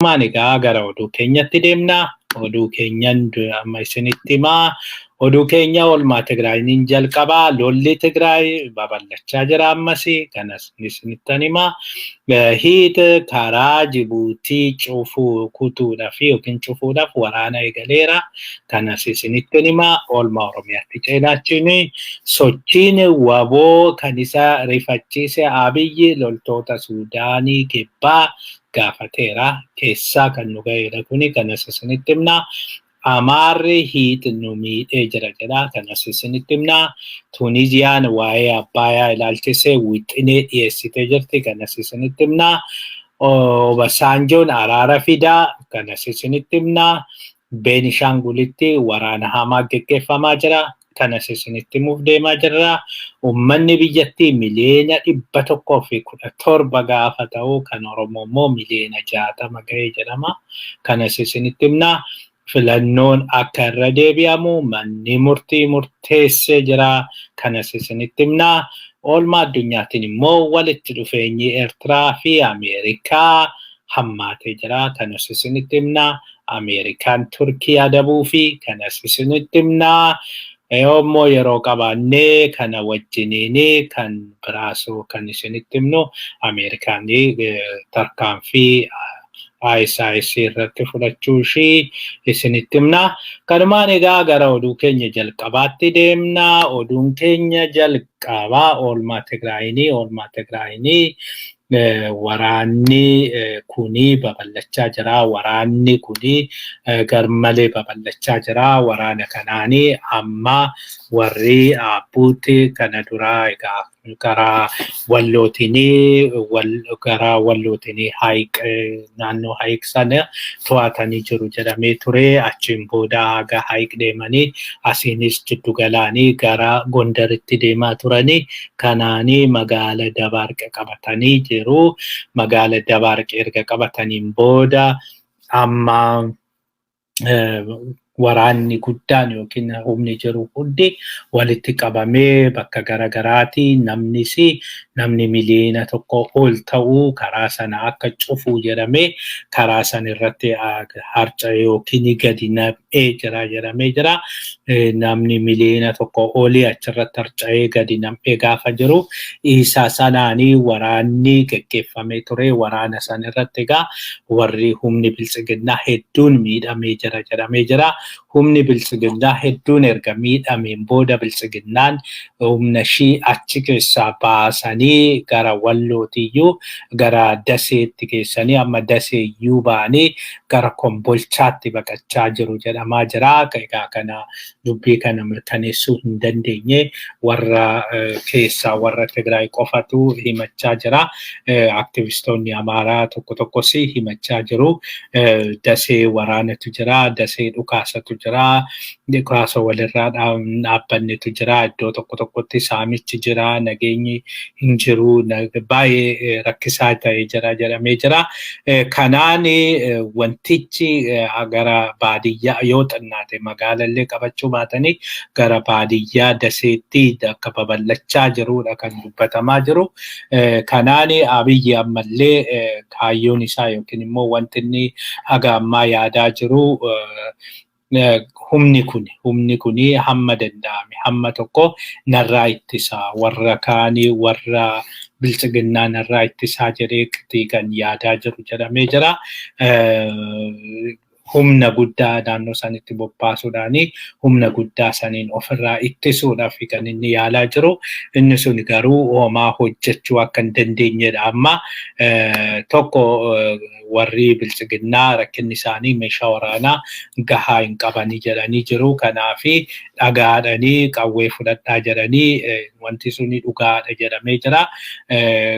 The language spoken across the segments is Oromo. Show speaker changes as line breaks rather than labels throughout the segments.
kanumaan egaa gara oduu keenyatti deemna. Oduu keenyan amma isinitti himaa. Oduu keenya oolmaa Tigraayin jalqabaa. Lolli Tigraay babal'achaa jira ammas kanas isinittan himaa. Hiit karaa Jibuutii kutuudhaaf yookiin cufuudhaaf waraana eegaleera. Kanas isinittan himaa. Oolmaa Oromiyaatti ceenaachiin sochiin waboo kan isa rifachiise Abiyyi loltoota Suudaanii kibbaa gaafateera. Keessaa kan nu ga'eedha kuni kanas isinitti himna. Amaarri hiit nu miidhee jira jedha kanas isinitti himna. Tuuniziyaan waa'ee Abbayaa ilaalchisee wixinee dhiyeessitee jirti kanas isinitti himna. Obasanjoon araara fidaa kanas isinitti himna. Beenishaangulitti waraana hamaa geggeeffamaa jira. Kanas isinitti himuuf deemaa jirra. Uummanni biyyattii miliyoona 117 gaafa ta'u kan Oromoo immoo miliyoona 60 ga'ee jedhama. Kanas isinitti himna. Filannoon akka irra deebi'amu manni murtii murteessee jira. Kanas isinitti himna. Oolmaa addunyaatiin immoo walitti dhufeenyi Eertiraa fi Ameerikaa hammaatee jira. Kanas isinitti himna. Ameerikaan Turkii adabuu fi kanas isinitti himna. Yoommoo yeroo qabaannee kana wajjiniin kan biraasoo kan isinitti himnu Ameerikaan tarkaanfii ISIS irratti fudhachuu ishii isinitti himna. Kanumaan egaa gara oduu keenya jalqabaatti deemna. Oduun keenya jalqabaa oolmaa Tigraayinii waraanni kuni babal'achaa jira. Waraanni kuni garmalee babal'achaa jira. Waraana kanaanii amma warri abbuutti kana duraa egaa karaa wallootinii haayiq naannoo haayiq sana to'atanii jiru jedhamee ture. Achiin booda haga haayiq deemanii asiinis jiddu galaanii gara Gondaritti deemaa turanii kanaanii magaala Dabaarqe qabatanii jiru. Magaala Dabaarqe erga qabataniin booda amma waraanni guddaan yookiin humni jiru hundi walitti qabamee bakka garagaraati. Namni miliyoona 1 ol ta'u karaa sana akka cufu jedhamee karaa sana irratti harca'e yookiin gadi nam'ee jira jedhamee jira. Namni miliyoona 1 olii achirratti harca'ee gadi nam'ee gaafa jiru isa sanaanii waraanni geggeeffamee ture. Waraana sana irratti egaa warri humni biltsiginnaa hedduun miidhamee jira jedhamee jira. Humni biltsiginnaa hedduun erga miidhameen booda biltsiginnaan humna ishii achi keessaa baasanii gara Wallootiyyuu gara Daseetti geessanii amma Daseeyyuu ba'anii gara Kombolchaatti baqachaa jiru jedhamaa jira. Egaa kana dubbii kana mirkaneessuu hin dandeenye warra keessaa warra Tigraay qofatu himachaa jira. Aktivistoonni Amaaraa tokkos himachaa jiru. Dasee waraanatu jira. Dasee dhukaasatu jira. Dhukaasa walirraa dhaabbannetu jira. Iddoo tokkotti saamichi jira. Nageenyi hin jiru. Baay'ee rakkisaa ta'ee jira jedhamee jira. Kanaan wantichi gara baadiyyaa yoo xinnaate magaalallee qabachuu baatanii gara baadiyyaa Daseetti akka babal'achaa jirudha kan dubbatamaa jiru. Kanaan Abiyyi ammallee kaayyoon isaa yookiin immoo wanti inni haga ammaa yaadaa jiru humni kuni hamma danda'ame hamma tokko narraa ittisaa warra kaanii warra biltsiginnaa narraa ittisaa jedhee kan yaadaa jiru jedhamee jira. Humna guddaa naannoo sanitti bobbaasuudhaani humna guddaa saniin ofirraa ittisuudhaaf kan inni yaalaa jiru. Inni sun garuu homaa hojjechuu akka hin dandeenyedha. Amma tokko warri biltsiginnaa rakkinni isaanii meeshaa waraanaa gahaa hin qabanii jedhanii jiru. Kanaafi dhagaadhanii qawwee fudhadhaa jedhanii wanti suni dhugaadha jedhamee jira.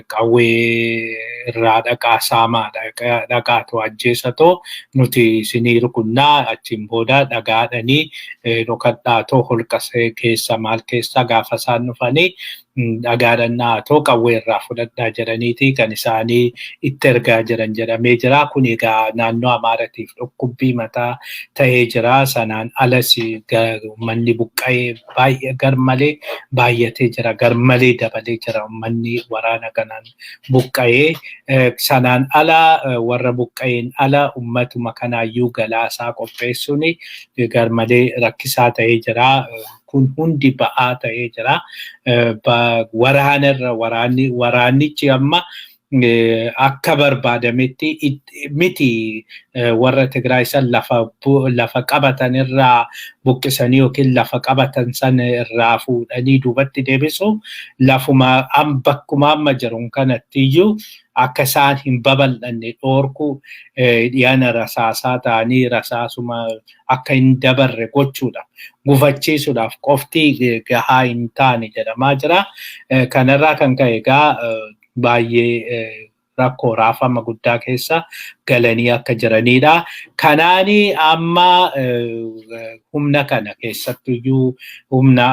Qawwee irraa dhaqaa saamaadha. Dhaqaatu ajjeesatoo nuti isinii rukunnaa achiin booda dhagaadhanii dhokadhaatoo holqa keessa maal keessa gaafa isaan dhufanii dhagaadhannaa too qawweerraa fudhadhaa jedhaniiti kan isaanii itti ergaa jiran jedhamee jira. Kun egaa naannoo Amaaratiif dhukkubbii mataa ta'ee jira. Sanaan alas manni buqqa'ee baay'ee garmalee baay'atee jira. Garmalee dabalee jira manni waraana kanaan buqqa'ee. Sanaan ala warra buqqa'een ala ummatuma kanaayyuu galaasaa qopheessuun garmalee rakkisaa ta'ee jira. Kun hundi ba'aa ta'ee jira. Waraanichi amma akka barbaadametti miti warra Tigraay san lafa qabatan irraa buqqisanii yookiin lafa qabatan san irraa fuudhanii duubatti deebisu lafuma bakkuma amma jiru kanattiyyuu akka isaan hin babal'anne dhoorku dhiyaana rasaasaa ta'anii rasaasuma akka hin dabarre gochuudha. Gufachiisuudhaaf qofti gahaa hin taane jedhamaa jira. Kanarraa kan ka'e egaa baay'ee rakkoo raafama guddaa keessa galanii akka jiranidha. Kanaani amma humna kana keessattuyyuu humna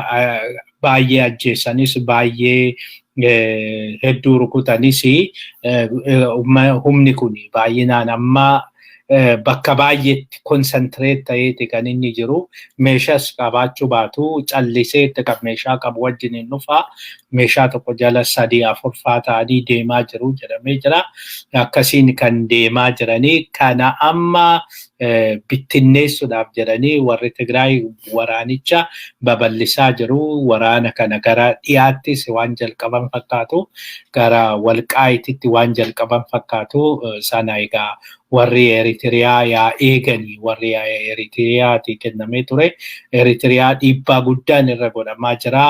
baay'ee ajjeessanis baay'ee hedduu rukutanis humni kun baay'inaan amma bakka baay'eetti konsantireet ta'eeti kan inni jiru. Meeshaas qabaachuu baatu calliseetti kan meeshaa qabu wajjin hin dhufaa. Meeshaa tokko jala 3-4 ta'anii deemaa jiru jedhamee jira. Akkasiin kan deemaa jiranii kana amma bittinneessuudhaaf jedhanii warri Tigraay waraanicha babal'isaa jiru. Waraana kana gara dhiyaattis waan jalqaban fakkaatu, gara Walqaayititti waan jalqaban fakkaatu. Sana egaa warri Eritiriyaa yaa eeganii warri Eritiriyaati kennamee ture. Eritiriyaa dhiibbaa guddaan irra godhamaa jira.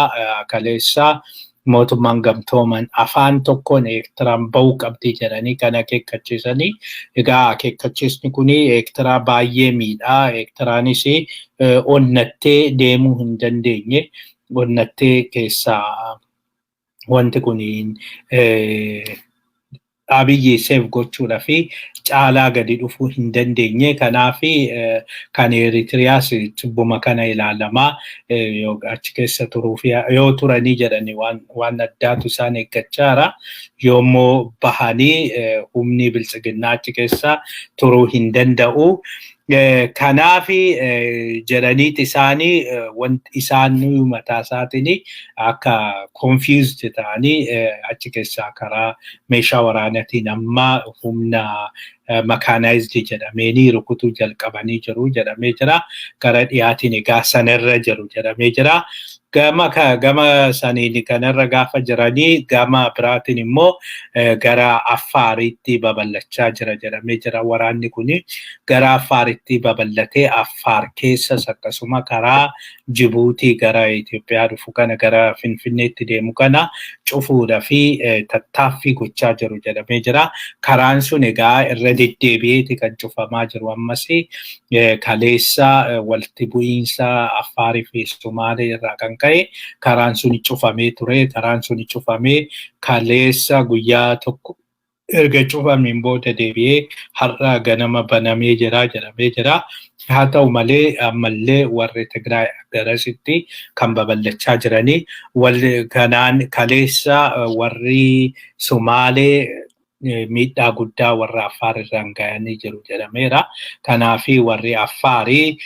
Kaleessa mootummaan gamtooman afaan tokkoon Eertiraan bahuu qabdi jedhanii kan akeekkachiisanii. Egaa akeekkachiisni kun Eertiraa baay'ee miidhaa. Eertiraanis onnattee deemuu hin dandeenye. Onnattee keessaa wanti kun Abiyyi seef gochuudha fi caalaa gadi dhufuu hin dandeenye. Kanaaf kan Eritiriyaas cubbuma kana ilaalamaa achi keessa turuuf yoo turanii jedhanii waan addaatu isaan eeggachaa jira. Yoommoo bahanii humni biltsiginnaa achi keessa turuu hin danda'u. Kanaaf jedhaniiti isaanii isaan mataa isaatiin akka confused ta'anii achi keessaa karaa meeshaa waraanaatiin amma humna mechanized jedhamanii rukutuu jalqabanii jiru jedhamee jira. Gara dhiyaatiin egaa sanarra jiru jedhamee jira. Gama saniin kanarra gaafa jiranii gama biraatiin immoo gara Affaaritti babal'achaa jira jedhamee jira. Waraanni kun gara Affaaritti babal'atee Affaar keessas akkasuma karaa Jibuutii gara Itoophiyaa dhufu kana gara Finfinneetti deemu kana cufuudha fi tattaaffii gochaa jiru jedhamee jira. Karaan sun egaa irra deddeebi'eeti kan cufamaa jiru. Ammas kaleessa walitti bu'iinsa Affaarii fi Sumaalee irraa kan ka'e karaan sun cufamee ture. Karaan sun cufamee kaleessa guyyaa tokko erga cufameen booda deebi'ee har'a ganama banamee jira jedhamee jira. Haa ta'u malee ammallee warri Tigraay garasitti kan babal'achaa jiranii. Kanaan kaleessa warri Sumaalee miidhaa guddaa warra Affaar irraan ga'anii jiru jedhameera. Kanaaf warri Affaarii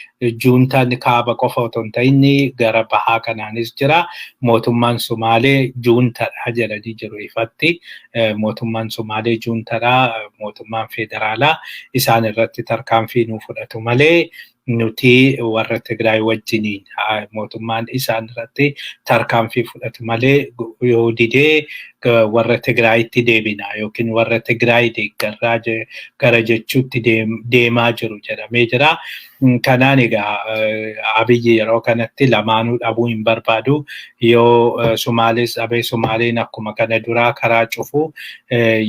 juuntaan kaaba qofa otoo hin ta'in gara bahaa kanaanis jira. Mootummaan Sumaalee juuntadha jedhanii jiru ifatti. Mootummaan Sumaalee juuntadha. Mootummaan federaalaa isaan irratti tarkaanfii nuu fudhatu malee nuti warra Tigraay wajjiniin mootummaan isaan irratti tarkaanfii fudhatu malee yoo didee warra Tigraayitti deebina yookiin warra Tigraay deeggarraa gara jechuutti deemaa jiru jedhamee jira. Kanaan egaa Abiyyi yeroo kanatti lamaanuu dhabuu hin barbaadu. Yoo Sumaalees dhabee Sumaaleen akkuma kana duraa karaa cufu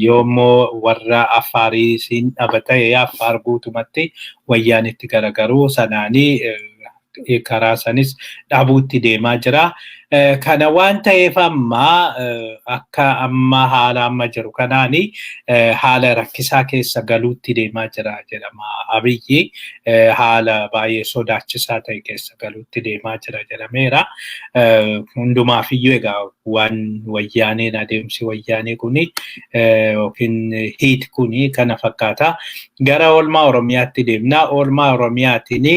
yoommoo warra Affaarii siin dhaba ta'e Affaar guutumatti wayyaanitti garagaru sanaanii karaa sanis dhabuutti deemaa jira. Kana waan ta'eef amma akka amma haala amma jiru kanaani haala rakkisaa keessa galuutti deemaa jira jedhama. Abiyyi haala baay'ee sodaachisaa ta'e keessa galuutti deemaa jira jedhameera. Hundumaaf iyyuu egaa waan wayyaaneen adeemsi wayyaanee kuni yookiin hiit kuni kana fakkaata. Gara oolmaa Oromiyaatti deemna. Oolmaa Oromiyaatiin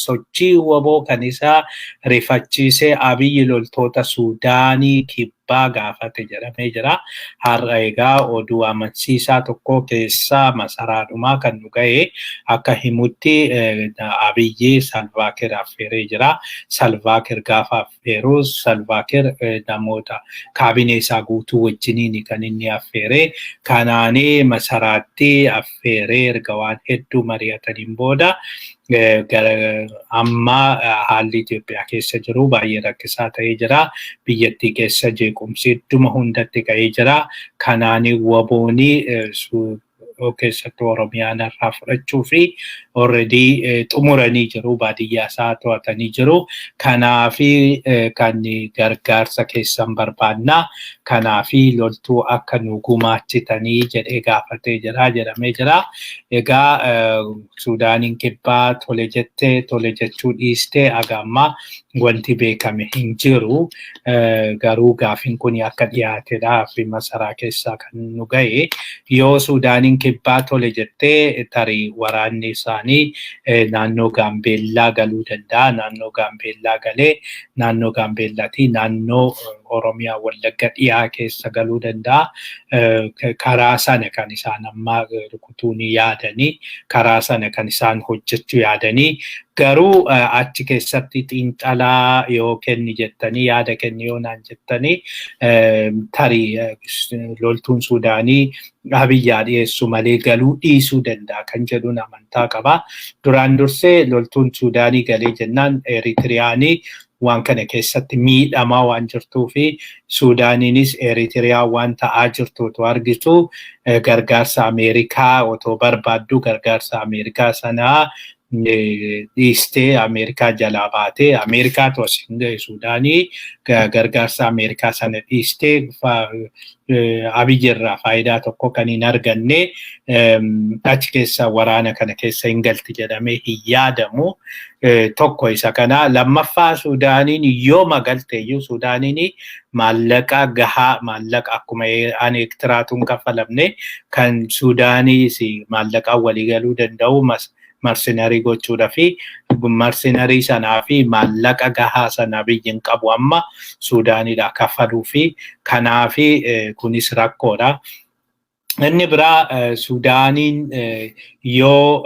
sochii waboo kan isaa rifachiisee Abiyyi loltoota Suudaanii kibbaa gaafate jedhamee jira. Har'a egaa oduu amansiisaa tokko keessaa masaraadhumaa kan nu ga'e akka himutti Abiyyi Salva Kiir affeeree jira. Salva Kiir gaafa affeeru Salva Kiir namoota kaabinee isaa guutuu wajjiniin kan inni affeeree kanaanii masaraatti affeeree erga waan hedduu mari'ataniin booda amma haalli Itoophiyaa keessa jiru baay'ee rakkisaa ta'ee jira. Biyyattii keessa jeequmsi idduma hundatti ka'ee jira. Kanaanii waboonii keessattuu Oromiyaan irraa fudhachuu fi already xumuranii jiru. Baadiyyaa isaa to'atanii jiru. Kanaafi kan gargaarsa keessan barbaannaa. Kanaafi loltuu akka nu gumaachitanii jedhee gaafatee jira jedhamee jira. Egaa Suudaaniin kibbaa tole jettee tole jechuu dhiistee agamma wanti beekame hin jiru. Garuu gaafin kun akka dhiyaatedha fi masaraa keessaa kan nu ga'e. Yoo Suudaaniin kibbaa tole jettee tarii waraanni isaanii naannoo Gaambeellaa galuu danda'a. Naannoo Gaambeellaa galee naannoo Gaambeellaatii naannoo Oromiyaa Wallagga dhiyaa keessa galuu danda'a. Karaa sana kan isaan amma rukutuun yaadanii, karaa sana kan isaan hojjechuu yaadanii, garuu achi keessatti xiinxalaa yoo kenni jettanii yaada kenni yoo naan jettanii tarii loltuun Suudaanii Abiyyaa dhiyeessu malee galuu dhiisuu danda'a kan jedhuun amantaa qaba. Duraan dursee loltuun Suudaanii galee jennaan Eritiriyaanii waan kana keessatti miidhamaa waan jirtuu fi Suudaaniinis Eritiriyaa waan ta'aa jirtuutu argitu. Gargaarsa Ameerikaa otoo barbaaddu gargaarsa Ameerikaa sanaa dhiistee Ameerikaa jalaa baatee Ameerikaatu Suudaanii gargaarsa Ameerikaa sana dhiistee Abiyyi irraa faayidaa tokko kan hin arganne achi keessa waraana kana keessa hin galti jedhamee hin yaadamu. Tokko isa kana. Lammaffaa Suudaaniin yoo magalteeyyuu Suudaaniin maallaqa gahaa maallaqa akkuma ani Eertiraatuun kaffalamne kan Suudaaniis maallaqaan walii galuu danda'u marsenarii gochuudha fi marsenarii sanaa fi maallaqa gahaa sana biyyin qabu amma Suudaanidha kaffaluu fi kanaafi kunis rakkoodha. Inni biraa Suudaaniin yoo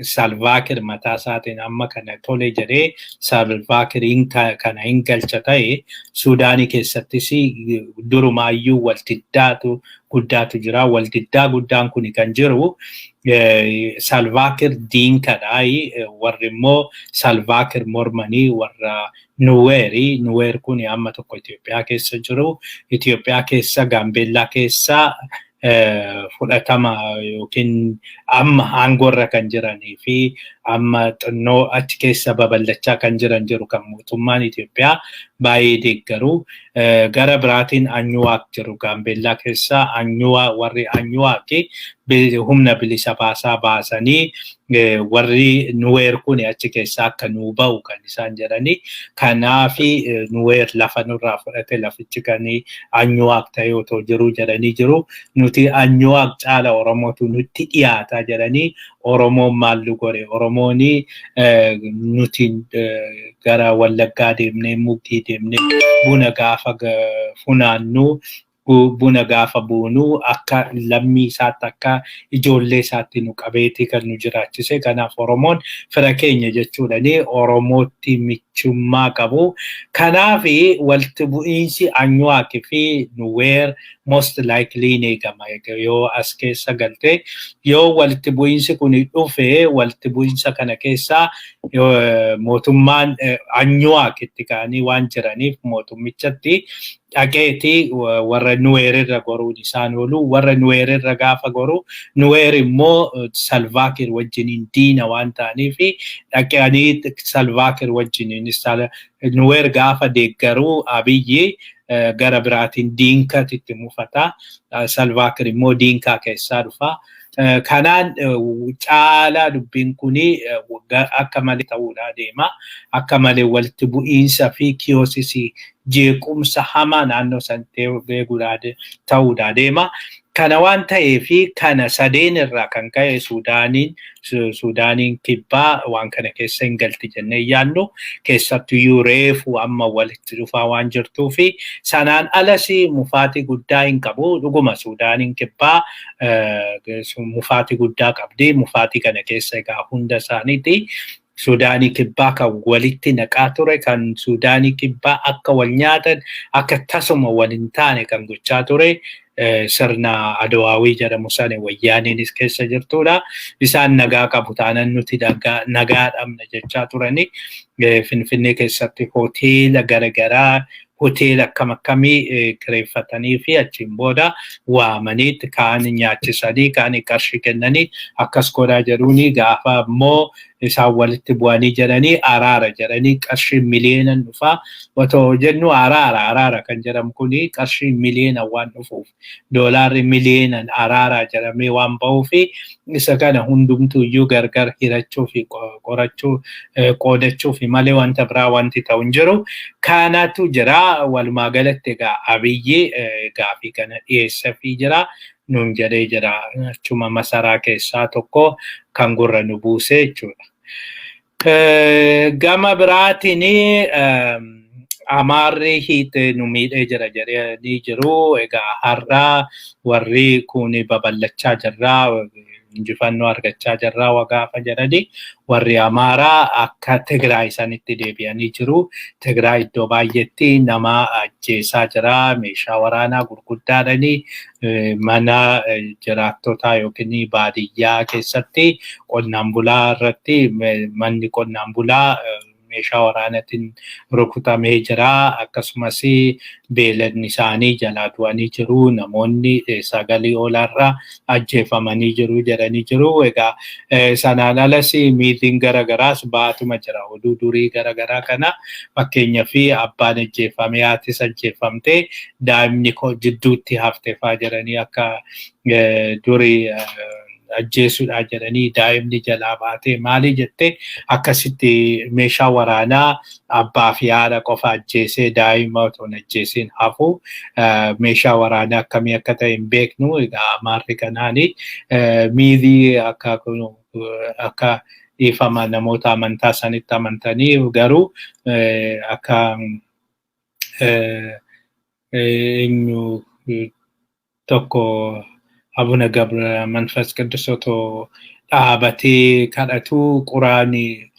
Salva Kiir mataa isaatiin amma kana tole jedhee Salva Kiiriin kana hin galcha ta'e Suudaanii keessattis durumaayyuu waltiddaatu guddaatu jira. Waltiddaa guddaan kun kan jiru Salva Kiir diinkadha. Warri immoo Salva Kiir mormanii warra Nuweeri. Nuweer kun amma tokko Itoophiyaa keessa jiru. Itoophiyaa keessa Gaambeellaa keessa fudhatama yookiin amma aangorra kan jiranii fi amma xinnoo achi keessa babal'achaa kan jiru kan mootummaan Itoophiyaa baay'ee deeggaru. Gara biraatiin Anyuwaaq jiru Gaambeellaa keessa. Warri Anyuwaaqi humna bilisa baasaa baasanii warri Nuweer kun achi keessa akka nuu ba'u kan isaan jedhani. Kanaafi Nuweer lafa nurraa fudhate lafichi kan Anyuwaaq ta'ee otoo jiru jedhanii jiru. Nuti Anyuwaaq caala Oromootu nutti dhiyaata jedhanii Oromoon maallu gore? Oromooni nuti gara Wallaggaa deemnee Mugdii deemnee buna gaafa funaannu buna gaafa buunu akka lammii isaatti akka ijoollee isaatti nu qabeeti kan nu jiraachise. Kanaaf Oromoon fira keenya jechuudhani Oromootti michummaa qabu. Kanaaf walitti bu'iinsi Anyuwaaqii fi Nuweer most likely ni eegama. Yoo as keessa galte yoo walitti bu'iinsi kun dhufe walitti bu'iinsa kana keessa mootummaan Anyuwaaqitti ka'anii waan jiraniif mootummichatti dhaqeeti warra Nuweerirra goruun isaan oolu. Warra Nuweerirra gaafa goru Nuweer immoo Salvaakir wajjiniin diina waan ta'aniif dhaqanii Salvaakir wajjiniin Nuweer gaafa deeggaruu Abiyyi gara biraatiin diinkatti mufata. Salvaakir immoo diinkaa keessaa dhufa. Kanaan caalaa dubbiin kuni akka malee ta'uudhaa deema. Akka malee walitti bu'iinsa fi kiyoosisii jeequmsa hamaa naannoo san ta'uudhaa deema. Kana waan ta'eefi kana sadeen irraa kan ka'e Suudaaniin kibbaa waan kana keessa hin galti jennee yaadnu keessattuyyuu reefu amma walitti dhufaa waan jirtuufi sanaan alas mufaatii guddaa hin qabu. Dhuguma Suudaaniin kibbaa mufaatii guddaa qabdi. Mufaatii kana keessa egaa hunda isaaniiti. Suudaanii kibbaa kan walitti naqaa ture, kan Suudaanii kibbaa akka wal nyaatan akka tasuma wal hin taane kan gochaa ture sirna Adawaawii jedhamu sana wayyaaniinis keessa jirtudha. Isaan nagaa qabu taanaan nuti nagaa dhabna jechaa turani. Finfinnee keessatti hoteela garaagaraa hoteela akkam akkamii kireeffatanii fi achiin booda waamaniitti kaan nyaachisanii kaan qarshii kennanii akkas godhaa jedhuuni gaafa immoo isaan walitti bu'anii jedhanii araara jedhanii qarshii miliyoona dhufaa otoo jennu araara kan jedhamu kuni qarshii miliyoona waan dhufuuf doolaarri miliyoonaan araara jedhamee waan ba'uufi isa kana hundumtuu iyyuu gargar hirachuu fi qorachuu qoodachuu fi malee wanta biraa wanti ta'u hin jiru. Kanatu jira walumaa galatti egaa Abiyyi gaafii kana dhiyeessafii jira. Nuun jedhee jira achuma masaraa keessaa tokko kan gurra nu buuse jechuudha. Gama biraatiin Amaarri hiite nu miidhee jira jedhanii jiru. Egaa har'aa warri kun babal'achaa jirraa injifannoo argachaa jirraa gaafa jedhanii warri Amaaraa akka Tigraay sanitti deebi'anii jiru. Tigraay iddoo baay'eetti nama ajjeesaa jira. Meeshaa waraanaa gurguddaadhani mana jiraattotaa yookiin baadiyyaa keessatti qonnaan bulaa irratti manni qonnaan bulaa meeshaa waraanaatiin rukutamee jira. Akkasumas beeladni isaanii jalaa du'anii jiru. Namoonni sagalii olaarraa ajjeefamanii jiru jedhanii jiru. Egaa sanaan alas miitiin garagaraas baatuma jira. Oduu durii garagaraa kana fakkeenyaaf abbaan ajjeefame haatis ajjeefamte daa'imni jidduutti hafteefaa jedhanii akka durii ajjeesuudha jedhanii daa'imni jalaa baatee maali jette akkasitti meeshaa waraanaa abbaa fi haadha qofa ajjeesee daa'ima otoo hin ajjeesiin hafu meeshaa waraanaa akkamii akka ta'e hin beeknu. Egaa Amaarri kanaani miidii akka dhiifama namoota amantaa sanitti amantanii garuu akka eenyu tokko Abuna Gabra Manfas Qidduus otoo dhaabatee kadhatu quraanii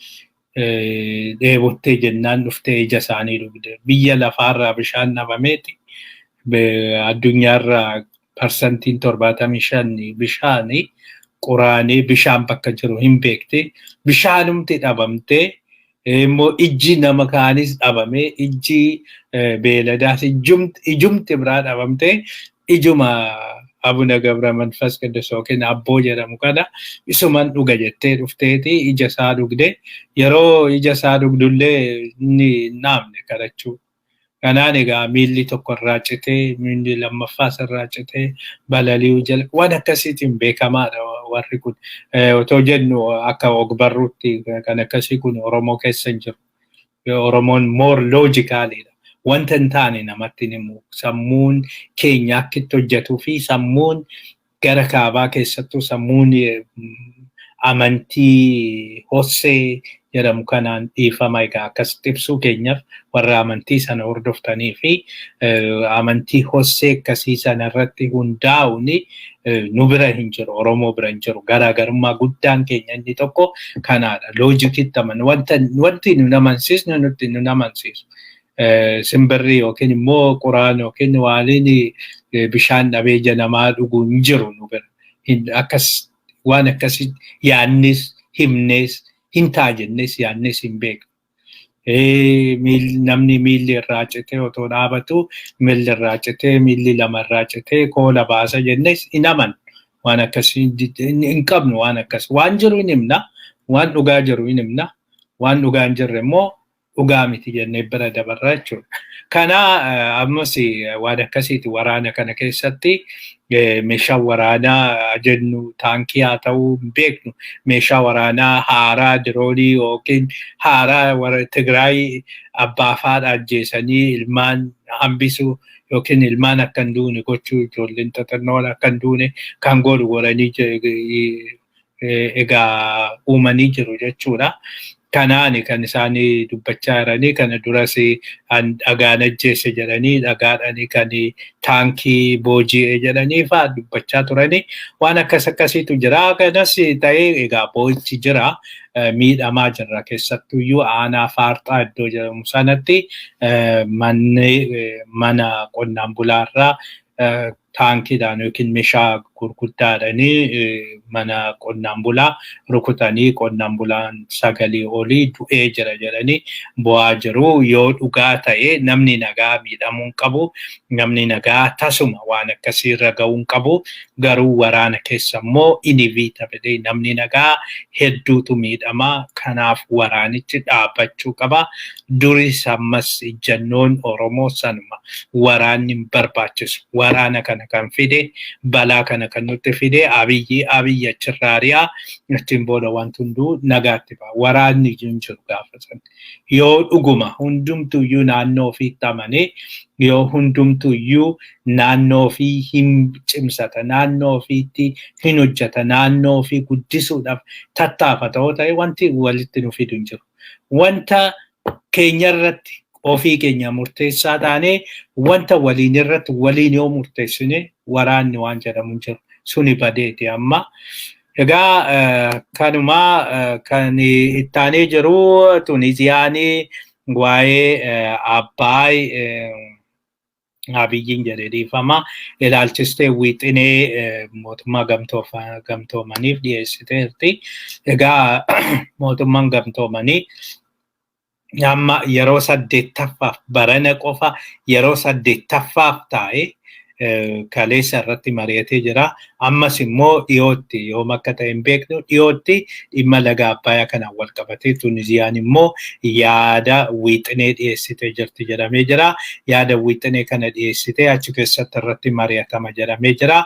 dheebottee jennaan dhuftee ija isaanii dhugde. Biyya lafaarraa bishaan dhabameeti. Addunyaarraa parsantiin 75 bishaanii quraanii bishaan bakka jiru hin beekte. Bishaanumti dhabamtee immoo ijji nama kaanis dhabamee ijji beeladaas ijumti biraa dhabamtee ijuma Abuna Gabra Manfas Qidduus yookiin abboo jedhamu kana isuman dhuga jettee dhufteeti ija isaa dhugde. Yeroo ija isaa dhugdullee inni naamne kadhachuu. Kanaan egaa miilli tokko irraa citee miilli lammaffaas irraa citee balali'uu jala waan akkasiitiin beekamaadha warri kun. Otoo jennu akka ogbarruutti kan akkasii kun Oromoo keessa hin jiru. Oromoon more logicalidha. Wanta hin taane namatti himu. Sammuun keenya akka itti hojjetuu fi sammuun gara kaabaa keessattuu sammuun amantii hossee jedhamu kanaan dhiifama. Egaa akkasitti ibsuu keenyaaf warra amantii sana hordoftanii fi amantii hossee akkasii sana irratti hundaa'uun nu bira hin jiru. Oromoo bira hin jiru. Garaagarummaa guddaan keenya inni tokko kanaadha. Loojikitti amanu. Wanti nu amansiisnu nutti nu amansiisu. Simbirri yookiin immoo quraan yookiin waaliin bishaan dhabee ija namaa dhuguu hin jiru nu bira. Akkas waan akkasii yaadnis himnes hin taa'jennes yaadnes hin beeku. namni miilli irraa citee otoo dhaabatu miilli irraa citee miilli lama irraa citee koola baasa jennes hin amanu. Waan akkasii hin qabnu waan akkas waan jiru hin himna waan dhugaa jiru hin himna waan dhugaa hin jirre immoo dhugaa miti jennee bira dabarra jechuudha. Kana ammas waan akkasiiti waraana kana keessatti meeshaa waraanaa jennu taankii haa ta'uu hin beeknu meeshaa waraanaa haaraa diroonii yookiin haaraa warra Tigraay abbaa faadha ajjeesanii ilmaan hambisuu yookiin ilmaan akka hin duune gochuu ijoolleen xixinnoon akka hin duune kan godhu godhanii egaa uumanii jiru jechuudha. Kanaani kan isaanii dubbachaa jiranii kana duras dhagaan ajjeese jedhanii dhagaadhanii kan taankii booji'e jedhanii fa'aa dubbachaa turanii waan akkasiitu jira. Kanas ta'ee egaa boo'ichi jira miidhamaa jirra keessattuyyuu aanaa faarxaa iddoo jedhamu sanatti mana qonnaan bulaarraa taankiidhaan yookiin meeshaa gurguddaadhaanii mana qonnaan bulaa rukutanii qonnaan bulaan sagalii olii du'ee jira jedhanii bu'aa jiru. Yoo dhugaa ta'e namni nagaa miidhamuu hin qabu, namni nagaa tasuma waan akkasiirra ga'uu hin qabu. Garuu waraana keessa immoo inevitably namni nagaa hedduutu miidhamaa. Kanaaf waraanichi dhaabbachuu qaba. Duris ammas ejjennoon Oromoo sanuma waraanni hin barbaachisu. Waraana kana kan fide balaa kana kan nutti fide Abiyyi achirraa ari'aa ittiin booda wanti hunduu nagaatti ba'a. Waraanni hin jiru gaafa sana. Yoo dhuguma hundumtuyyuu naannoo ofiitti amanee yoo hundumtuyyuu naannoo ofii hin cimsata naannoo ofiitti hin hojjeta naannoo ofii guddisuudhaaf tattaafata yoo ta'e wanti walitti nu fidu hin jiru. Wanta keenya irratti ofii keenya murteessaa taanee wanta waliin irratti waliin yoo murteessine waraanni waan jedhamu hin jiru. Suni badeeti amma. Egaa kanuma kan ittaanee jiru Tuniziyaanii waa'ee Abbaay Abiyyiin jedhee dhiifama ilaalchistee wixinee mootummaa gamtoomaniif dhiyeessiteerti. Egaa mootummaan gamtoomanii amma yeroo 8ffaaf barana qofa yeroo 8ffaaf taa'e kaleessa irratti mari'atee jira. Ammas immoo dhiyootti yoom akka ta'e hin beeknu dhiyootti dhimma laga Abbayyaa kanaan wal qabatee Tuniziyaan immoo yaada wixinee dhiyeessitee jirti jedhamee jira. Yaada wixinee kana dhiyeessitee achi keessatti irratti mari'atama jedhamee jira.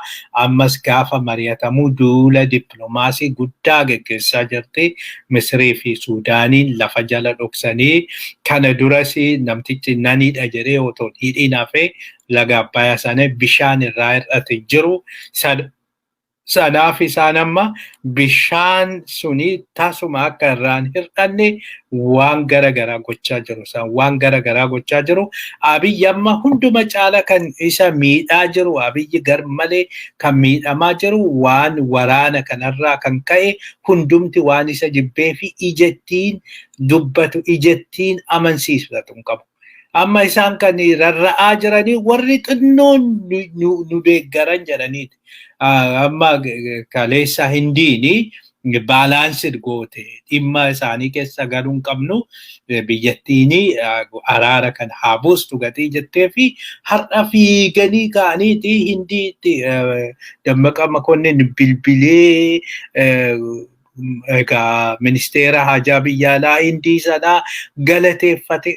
Ammas gaafa mari'atamu duula dippiloomaasii guddaa geggeessaa jirti. Misrii fi Suudaaniin lafa jala dhoksanii kana duras namtichi naniidha jedhee otoo dhiidhiin hafee laga Abbayyaa sana bishaan irraa hir'ate jiru. Sanaaf isaan amma bishaan suni tasuma akka irraan hir'anne waan garagaraa gochaa jiru. Waan garagaraa gochaa jiru. Abiyyi amma hunduma caala kan isa miidhaa jiru. Abiyyi garmalee kan miidhamaa jiru waan waraana kanarraa kan ka'e hundumti waan isa jibbee fi ijattiin dubbatu ijattiin amansiisatu hin qabu. Amma isaan kan rarra'aa jiranii warri xinnoon nu deeggaran jedhaniiti. Amma kaleessa Hindiini baalaansid goote dhimma isaanii keessa galuu hin qabnu biyyattiini araara kan haa buustu gatii jettee fi har'a fiiganii ka'aniiti Hindiitti Dammaqa Makonnin bilbilee egaa ministeera hajaa biyya alaa Hindii sanaa galateeffate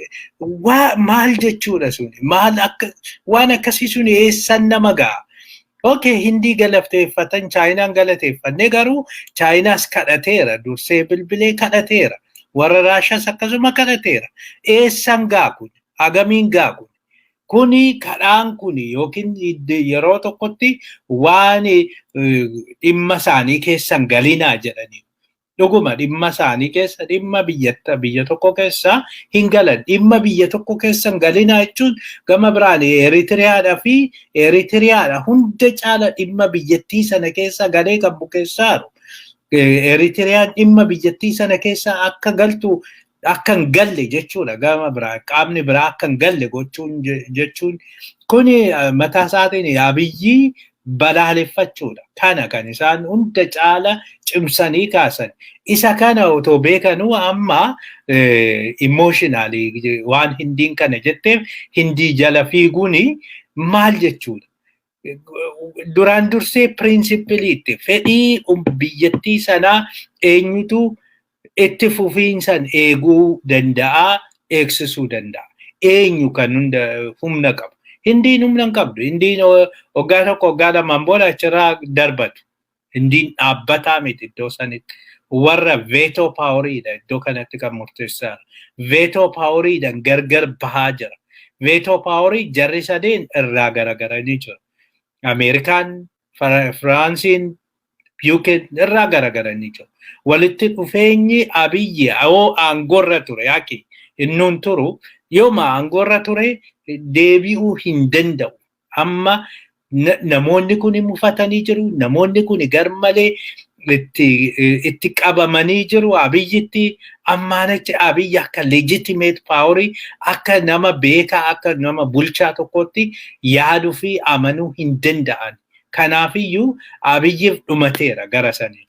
maal jechuudha suni maal akka waan akkasii suni eessan nama ga'a. Okay, Hindii galateeffatan Chaayinaan galateeffanne garuu Chaayinaas kadhateera dursee bilbilee kadhateera warra Raashaas akkasuma kadhateera. Eessan ga'a kun hagamiin ga'a kun kuni kadhaan kuni yookiin yeroo tokkotti waan dhimma isaanii keessan galinaa jedhanii. Dhuguma dhimma isaanii keessa dhimma biyya tokko keessa hin galan dhimma biyya tokko keessan galinaa jechuun gama biraan Eritiriyaadhaa fi Eritiriyaadha hunda caala dhimma biyyattii sana keessa galee kan bukeessaaru. Eritiriyaan dhimma biyyattii sana keessa akka galtu akka hin galle jechuudha gama biraa qaamni biraa akka hin galle gochuun jechuun kuni mataa isaatiin Abiyyi balaaleffachuudha. Kana kan isaan hunda caala cimsanii kaasan. Isa kana otoo beekanuu amma emotionally waan Hindiin kana jetteef Hindii jala fiiguuni maal jechuudha. Duraan dursee pirinsipiliitti fedhii biyyattii sanaa eenyutu itti fufiinsan eeguu danda'a, eegsisuu danda'a. Eenyu kan humna qabu. Hindiin humna hin qabdu. Hindiin waggaa tokko waggaa lamaan booda achirraa darbatu. Hindiin dhaabbataa miti iddoo sanitti. Warra veetoo paaworiidha iddoo kanatti kan murteessaa. Veetoo paaworiidhaan gargar bahaa jira. Veetoo paaworii jarri sadeen irraa garagaranii jiru. Ameerikaan, Firaansiin, UK irraa garagaranii jiru. Walitti dhufeenyi Abiyyi aangorra ture yaaki innuun turu yooma aangorra ture deebi'uu hin danda'u. Amma namoonni kun mufatanii jiru. Namoonni kun garmalee itti qabamanii jiru. Abiyyitti ammaanachi Abiyyi akka legitimate power akka nama beekaa akka nama bulchaa tokkotti yaaduu fi amanuu hin danda'an. Kanaafiyyuu Abiyyiif dhumateera gara saniin.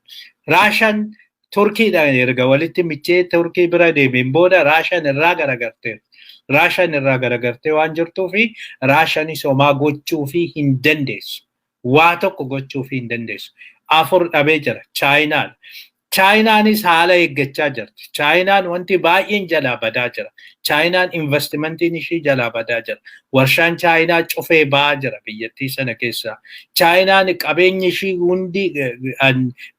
Raashaan Turkiidhaan erga walitti michee Turkii bira deemeen booda Raashaan irraa garagartee. Raashaan irraa garagartee waan jirtuufi Raashaanis homaa gochuu fi hin dandeessu. Waa tokko gochuu fi hin dandeessu. Afur dhabee jira. Chaayinaan. Chaayinaanis haala eeggachaa jirti. Chaayinaan wanti baay'een jalaa badaa jira. Chaayinaan investimentiin ishii jalaa badaa jira. Warshaan Chaayinaa cufee ba'aa jira biyyattii sana keessaa. Chaayinaan qabeenyi ishii hundi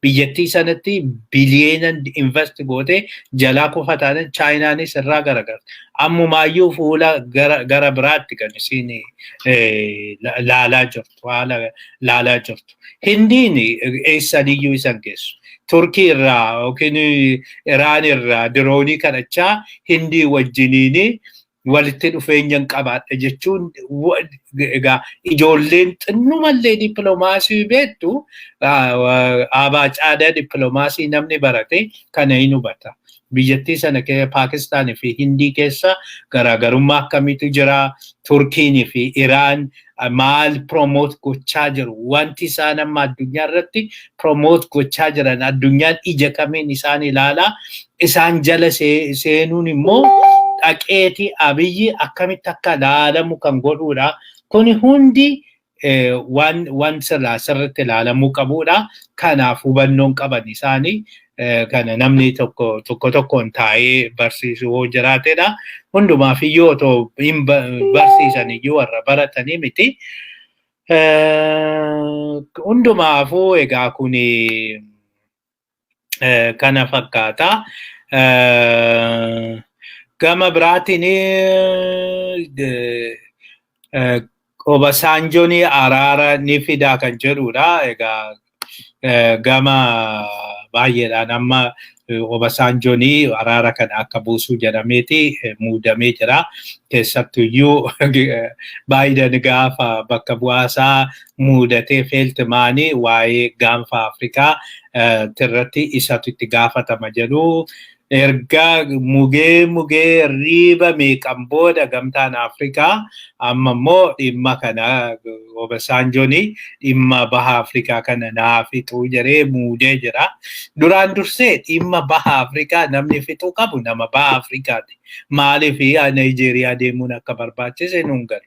biyyattii sanatti biliyeenan invest gootee jalaa kufataanan Chaayinaanis irraa garagarti. Ammumaayyuu fuula gara biraatti kan isiin laalaa jirtu. Haala laalaa jirtu. Hindiin eessaniyyuu isan geessu. Turkii irraa yookiin Iraan irraa diroonii kadhachaa Hindii wajjiniin walitti dhufeenyan qabaadha jechuun egaa ijoolleen xinnumallee dippiloomaasii beektu abaa caadaa dippiloomaasii namni barate kana hin hubata. Biyyattii sana Paakistaanii fi Hindii keessa garaagarummaa akkamiitu jira. Turkiinii fi Iraan maal promote gochaa jiru. Wanti isaan amma addunyaa irratti promote gochaa jiran addunyaan ija kamiin isaan ilaalaa. Isaan jala seenuun immoo dhaqeeti Abiyyi akkamitti akka ilaalamu kan godhuudha. Kuni hundi waan sirriitti ilaalamuu qabuudha. Kanaaf hubannoon qaban isaanii kana namni tokkoon taa'ee barsiisu hoo jiraatedha. Hundumaaf iyyuu otoo hin barsiisan iyyuu warra baratanii miti. Hundumaafuu egaa kuni kana fakkaata. Gama biraatiin Obasanjoon araara ni fidaa kan jedhudha. Egaa gama baay'eedhaan amma Obasanjoon araara kana akka buusuu jedhameeti muudamee jira. Keessattuyyuu Baayiden gaafa bakka bu'aasaa muudatee feeltimaanii waa'ee gaanfa Afrikaa irratti isatu itti gaafatama jedhu. Erga mugee riiba meeqan booda gamtaan Afrikaa amma immoo dhimma kana Obasanjoon dhimma baha Afrikaa kana naa fixuu jedhee muudee jira. Duraan dursee dhimma baha Afrikaa namni fixuu qabu nama baha Afrikaati. Maaliif Naayijeeriyaa deemuun akka barbaachise nuun galu.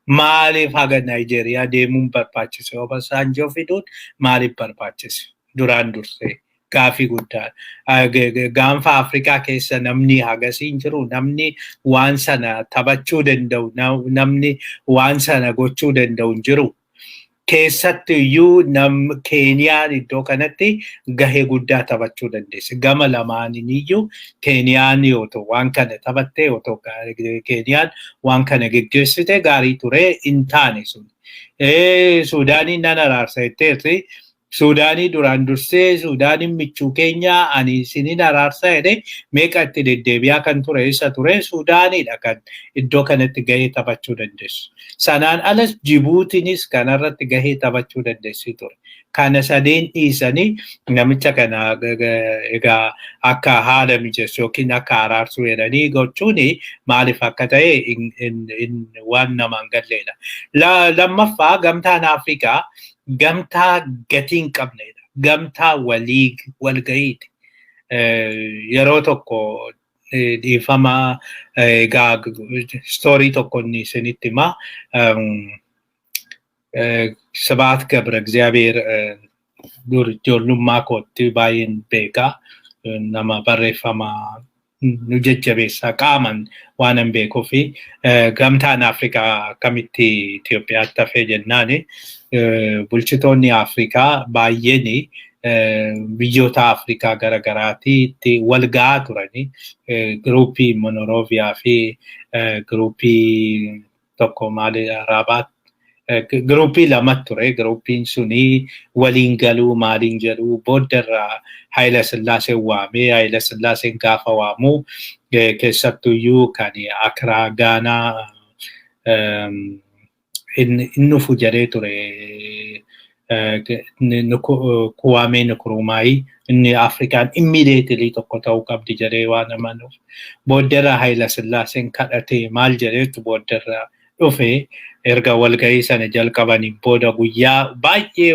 Maaliif haga Naayijeeriyaa deemuun barbaachise Obasanjoo fiduun maaliif barbaachise duraan dursee? Gaafii guddaa. Gaanfa Afrikaa keessa namni hagasiin jiru, namni waan sana taphachuu danda'u, namni waan sana gochuu danda'u hin jiru. Keessattiyyuu Keeniyaan iddoo kanatti gahee guddaa taphachuu dandeesse. Gama lamaaniiniyyuu Keeniyaan yoo waan kana taphatte yoo Keeniyaan waan kana geggeessite gaarii ture hin taane sun. Suudaaniin nan araarsa jetteerti. Suudaanii duraan dursee Suudaaniin michuu keenya ani isiniin araarsa jedhee meeqa itti deddeebi'aa kan ture isa ture Suudaaniidha kan iddoo kanatti gahee taphachuu dandeessu. Sanaan alas Jibuutiinis kanarratti gahee taphachuu dandeessi ture. Kana sadeen dhiisanii namicha kana egaa akka haala mijeessu yookiin akka araarsuu jedhanii gochuun maaliif akka ta'e waan namaan galleedha. Lammaffaa gamtaan Afrikaa gamtaa gatiin qabneedha. Gamtaa walga'iiti. Yeroo tokko dhiifama egaa stoorii tokko inni isinitti himaa. Sabaat Gabra እግዚአብሔር dur ijoollummaa kootti baay'een beekaa. Nama barreeffama nu jajjabeessaa qaaman waan hin beekuu fi gamtaan Afrikaa akkamitti Itoophiyaatti hafee jennaani bulchitoonni Afrikaa baay'een biyyoota Afrikaa garagaraatti wal ga'aa turani. Giruupii Monoroviyaa fi giruupii tokko maali Arabaat giruupii lama ture. Giruupiin suni waliin galuu maaliin jedhu booddarraa Haayila Sillaaseen waamee Haayila Sillaaseen gaafa waamu keessattuyyuu kan Akraa Gaanaa inni fujaree ture. Kuwaamee Nkrumaayi inni Afrikaan immediately tokko ta'uu qabdi jedhee waan amanuuf booddarraa Haayila Sillaaseen kadhatee maal jedheetu booddarraa dhufe. Erga walga'ii sana jalqabaniin booda guyyaa baay'ee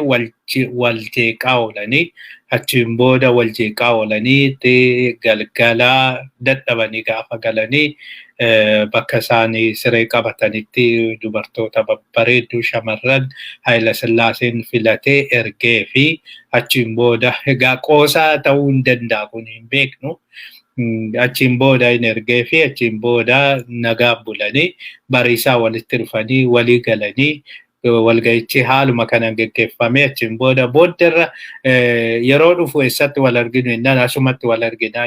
wal jeeqaa oolanii achiin booda wal jeeqaa oolanii galgalaa dadhabanii gaafa galanii bakka isaanii siree qabatanitti dubartoota babbareedduu shamarran Haayila Sillaaseen filatee ergee fi achiin booda egaa qoosaa ta'uu hin danda'a kun hin beeknu. Achiin booda hin ergee fi achiin booda nagaa bulanii bariisaa walitti dhufanii walii galanii walga'ichi haaluma kanaan geggeeffamee achiin booda booddarra yeroo dhufu eessatti wal arginu jennaan asumatti wal arginaa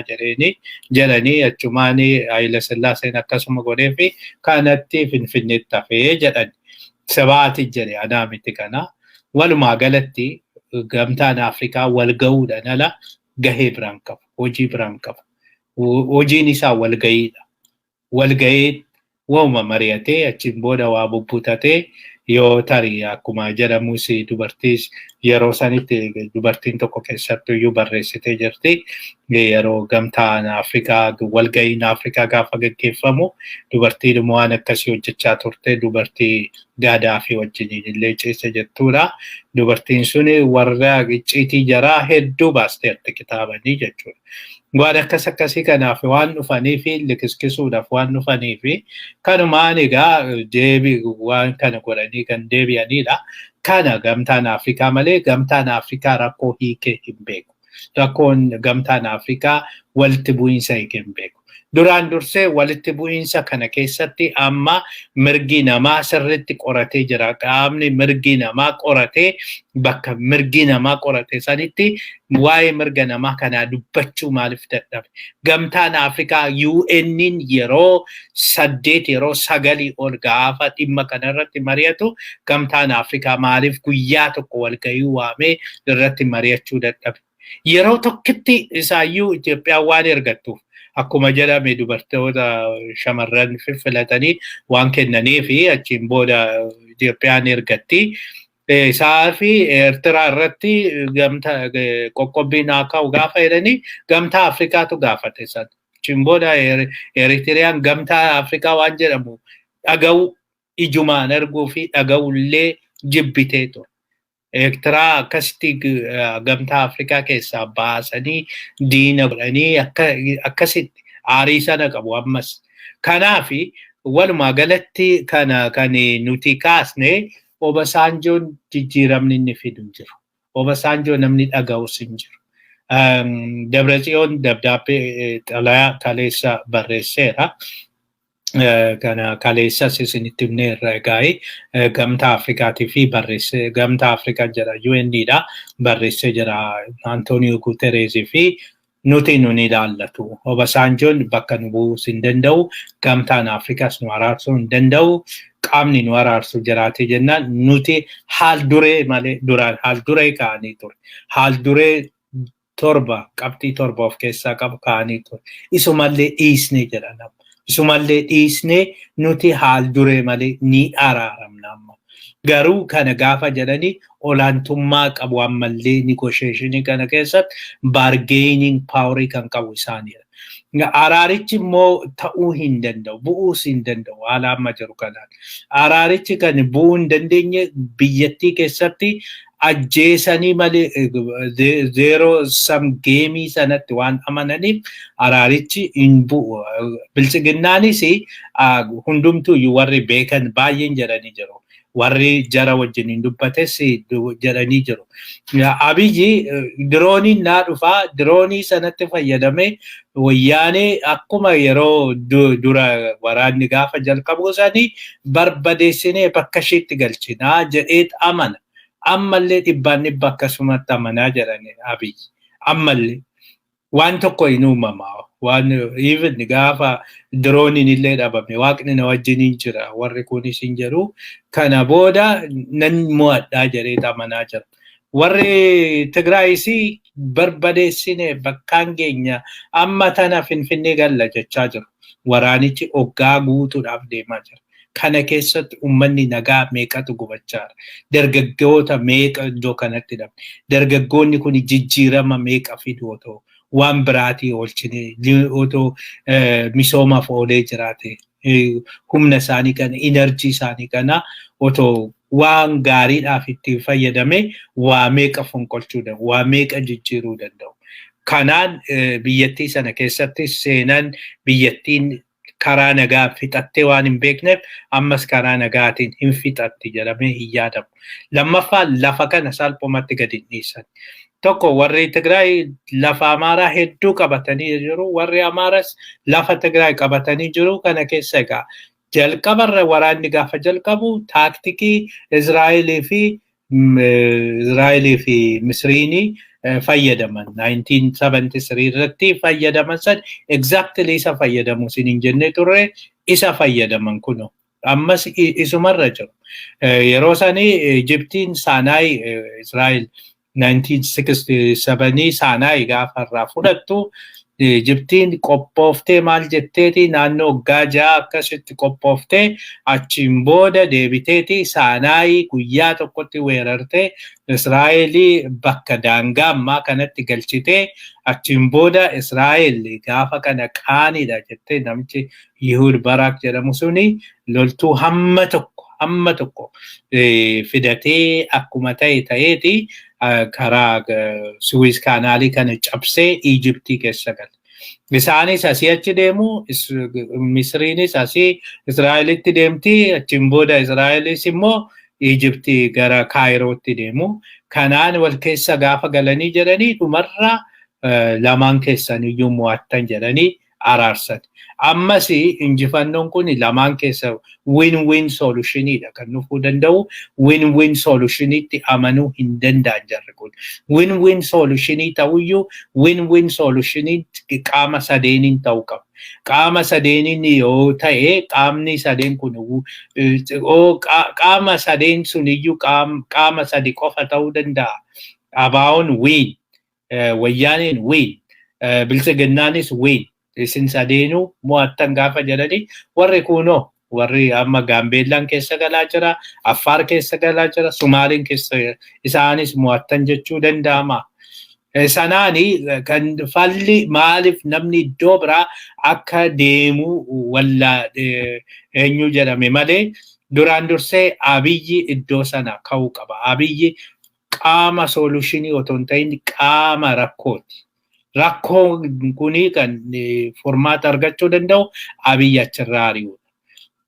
jedhanii achumaan Haayila Sillaaseen akkasuma godhee fi kanatti Finfinneetti hafee jedhan. Sabaati jedhe anaa miti kana. Walumaa galatti gamtaan Afrikaa wal ga'uudhaan ala gahee biraan qabu, hojii biraan qabu. Hojiin isaa walga'iidha. Walga'ee waanuma mari'atee achiin booda waa bubbutatee yoo tarii akkuma jedhamus dubartiis yeroo sanitti dubartiin tokko keessattuyyuu barreessitee jirti. Yeroo gamtaan Afrikaa walga'iin Afrikaa gaafa gaggeeffamu dubartiin waan akkasii hojjechaa turte dubartii Gaadaafii wajjiniin illee ciise jechuudha. Dubartiin suni warra icciitii jaraa hedduu baasteerti kitaabanii jechuudha. Waan akkasii kanaaf waan dhufanii fi liqiskisuudhaaf waan dhufanii fi kanumaan egaa waan kana godhanii kan deebi'anidha. Kana gamtaan Afrikaa malee gamtaan Afrikaa rakkoo hiikee hin beeku. Rakkoon gamtaan Afrikaa walitti bu'iinsa hiikee hin beeku. Duraan dursee walitti bu'iinsa kana keessatti amma mirgi namaa sirriitti qoratee jira. Qaamni mirgi namaa qoratee bakka mirgi namaa qorate sanitti waa'ee mirga namaa kanaa dubbachuu maaliif dadhabe? Gamtaan Afrikaa UN'n yeroo 8 yeroo 9 ol gaafa dhimma kanarratti mari'atu gamtaan Afrikaa maaliif guyyaa tokko walga'ii waamee irratti mari'achuu dadhabe? Yeroo tokkitti isaayyuu Itoophiyaan waan ergattuuf akkuma jedhame dubartoota shamarran filatanii waan kennanii fi achiin booda Itoophiyaan ergatti. Isaa fi Eertiraa irratti gamtaa qoqqobbiin haa ka'u gaafa jedhanii gamtaa Afrikaatu gaafate sana. Achiin booda Eertiriyaan gamtaa Afrikaa waan jedhamu dhaga'u ijumaan arguu fi dhaga'ullee jibbitee ture. Eertiraa akkasitti gamtaa Afrikaa keessaa baasanii diina godhanii akkasitti aarii sana qabu ammas. Kanaafi walumaa galatti kan nuti kaasne Obasanjoon jijjiiramni inni fidu hin jiru. Obasanjoo namni dhaga'us hin jiru. Dabratsiyoon dabdaabbee xalayaa kaleessa barreesseera. Kana kaleessas isinitti himneerra egaa gamtaa Afrikaatii fi barreessee gamtaa Afrikaa jedha UN'dha barreessee jira Antonio Guterres fi nuti nuni ilaallatu. Obasanjoon bakka nu bu'uus hin danda'u. Gamtaan Afrikaas nu araarsuu hin danda'u. Qaamni nu araarsu jiraate jennaan nuti haal duree malee duraan haal duree kaa'anii ture. Haal duree qabxii 7 of keessaa qabu kaa'anii ture. Isumallee dhiisnee jedhama. Isumallee dhiisnee nuti haal duree malee ni araaramna amma. Garuu kana gaafa jedhanii olaantummaa qabu ammallee negotiation kana keessatti bargaining power kan qabu isaaniidha. Araarichi immoo ta'uu hin danda'u, bu'uus hin danda'u haala amma jiru kanaan. Araarichi kan bu'uu hin dandeenye biyyattii keessatti ajjeesanii malee zero sum geemii sanatti waan amananiif araarichi hin bu'u. Bilchiginnaanis hundumtuu warri beekan baay'een jedhanii jiru. Warri jara wajjin hin dubbates jedhanii jiru. Abiyyi dirooniin naa dhufaa diroonii sanatti fayyadamee wayyaanee akkuma yeroo dura waraanni gaafa jalqabu sanii barbadeessinee bakka isheetti galchinaa jedheet amana. Ammallee dhibbaan dhibba akkasumatti amanaa jedhani Abiyyi. Ammallee waan tokko hin uumamaa. Waan even gaafa dirooniin illee dhabame waaqni na wajjiniin jira warri kunis hin jiru. Kana booda nan mo'adhaa jedhee amanaa jira. Warri Tigraayis barbadeessine bakkaan keenya amma tana Finfinnee galla jechaa jiru. Waraanichi hoggaa guutuudhaaf deemaa jira. Kana keessatti uummanni nagaa meeqatu gubachaa jira. Dargaggoota meeqa iddoo kanatti dhabne. Dargaggoonni kun jijjiirama meeqa fidu otoo waan biraatii oolchine otoo misoomaaf oolee jiraate humna isaanii kana enerjii isaanii kana otoo waan gaariidhaaf itti fayyadame waa meeqa fonqolchuu danda'u waa meeqa jijjiiruu danda'u. Kanaan biyyattii sana keessatti seenan biyyattiin karaa nagaa fixattee waan hin beekneef ammas karaa nagaatiin hin fixatti jedhamee hin yaadamu. Lammaffaan lafa kana salphumatti gadi hin dhiisan. Tokko warri Tigraay lafa Amaaraa hedduu qabatanii jiru. Warri Amaaras lafa Tigraay qabatanii jiru. Kana keessa egaa jalqabarra waraanni gaafa jalqabu taaktikii Israa'elii fi Misriinii fayyadaman 1973 irratti fayyadaman san exactly isa fayyadamu sin hin jenne turre isa fayyadaman kuno ammas isumarra jiru. Yeroo sanii Egyptiin Saanaay Israa'el 1967 Saanaay gaafa irraa fudhattu Egyptiin qophooftee maal jetteeti naannoo waggaa 6 akkasitti qophooftee achiin booda deebiteeti Saanaay guyyaa tokkotti weerartee Israa'elii bakka daangaa ammaa kanatti galchitee achiin booda Israa'el gaafa kana qaaniidha jettee namichi Yihud Barak jedhamu suni loltuu hamma tokko fidatee akkuma ta'eeti karaa Suez kaanaalii kana cabsee Egyptii keessa gale. Isaanis asii achi deemu, Misriinis asii Israa'elitti deemti, achiin booda Israa'elis immoo Egyptii gara Kaayirootti deemu. Kanaan wal keessa gaafa galanii jedhanii dhumarra lamaan keessan iyyuu mo'attan jedhanii araarsan. Ammas injifannoon kun lamaan keessa win-win solutioniidha kan dhufuu danda'u. Win-win solutioniitti amanuu hin danda'an jarri kun. Win-win solutionii ta'uyyuu win-win solutioniitti qaama sadeeniin ta'uu qaba. Qaama sadeeniin yoo ta'e qaamni sadeen kun qaama sadeen suniyyuu qaama sadi qofa ta'uu danda'a. Abaa'oon win, wayyaaneen win, bilchiginnaanis win. Isin sadeenuu mo'attan gaafa jedhanii warri kunoo warri amma Gaambeellaan keessa galaa jira, Affaar keessa galaa jira, Sumaaliin keessa isaanis mo'attan jechuu danda'ama. Sanaani kan falli maaliif namni iddoo biraa akka deemu walla eenyu jedhame malee duraan dursee Abiyyi iddoo sana ka'uu qaba. Abiyyi qaama solutionii otoo hin ta'in qaama rakkooti. Rakkoo kuni kan formaata argachuu danda'u Abiyyi achirraa ari'uudha.